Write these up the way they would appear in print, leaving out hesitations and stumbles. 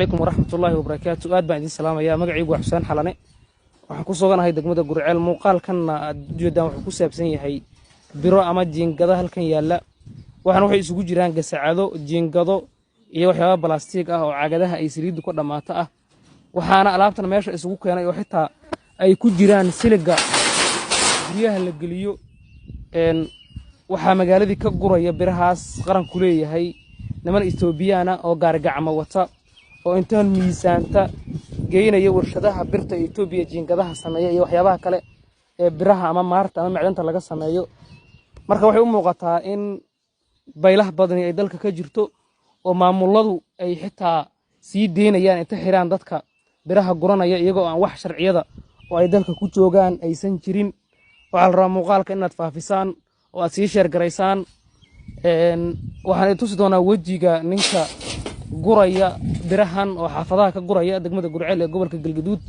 عليكم ورحمة الله وبركاته. آد بعد السلام يا مقعي وحسين حلاني. waxaan ku soo ganahay degmada Gurceel muuqaalkan jeedaan wuxuu ku saabsan yahay biro ama jiingada halkan yaala waxaan waxay isugu jiraan gasacado jiingado iyo waxyaabo plastic ah oo caagadaha ay saliidu ku dhamaata ah waxaana alaabtan meesha isugu keenay oo xitaa ay ku jiraan siliga guryaha la galiyo waxa magaaladii ka guraya birahaas qaran ku leeyahay niman Ethiopiana oo gaar gacmo wata oo intaan miisaanta geynaya warshadaha birta Ethiopia jiingadaha sameeyo iyo waxyaabaha kale ee biraha ama maarta ama macdanta laga sameeyo marka waxay u muuqataa in baylah badan ay dalka ka jirto oo maamuladu ay xitaa sii deynayaan inta xiraan dadka biraha guranaya iyagoo aan wax sharciyada oo ay dalka ku joogaan aysan jirin waxa la rabaa muuqaalka inaad faafisaan oo aad sii share gareysaan waxaan tusi doonaa wajiga ninka guraya birahan oo xaafadaha ka guraya degmada Gurceel ee gobolka Galgaduud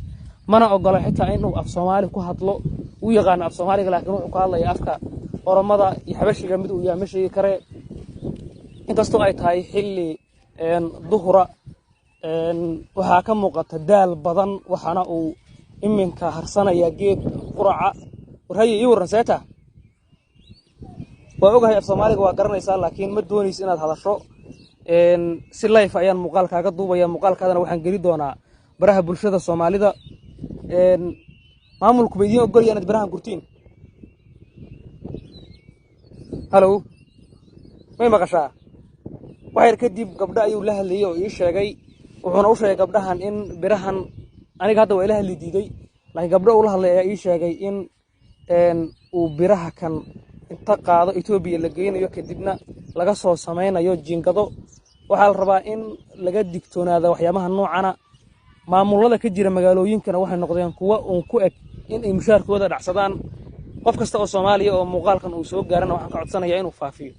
mana ogola xitaa inuu af Soomaali ku hadlo uu yaqaan af Soomaaliga laakiin wuxuu ku hadlaya afka Oromada iyo Xabashiga mid uu yahay sheegi kare inkastoo ay tahay xilli duhura waxa ka muuqata daal badan waxana uu iminka harsanaya geed quraca warhaye iyo waranseeta waa ogahay af Soomaaliga waa garanaysaa laakiin ma doonaysid inaad hadasho si live ayaan muuqaalkaaga duubaya muuqaalkaadana waxaan geli doonaa baraha bulshada Soomaalida maamulku bay idin ogol yahay baraha gurtiin halo way maqashaa waxay kadib gabdha ayuu la hadlayay oo ii sheegay wuxuuna u sheegay gabdhahan in birahan aniga hadda way la hadli diiday laakiin gabdha uu la hadlay ayaa ii sheegay in uu biraha kan inta qaado Ethiopia la geynayo kadibna laga soo sameeynayo jiingado waxa la rabaa in laga digtoonaado waxyaabaha noocana maamulada ka jira magaalooyinkana waxay noqdeen kuwa ku eg in ay mushaarkooda dhacsadaan qof kasta oo Soomaaliya oo muuqaalkan uu soo gaarana waxaan ka codsanayaa inuu faafiyo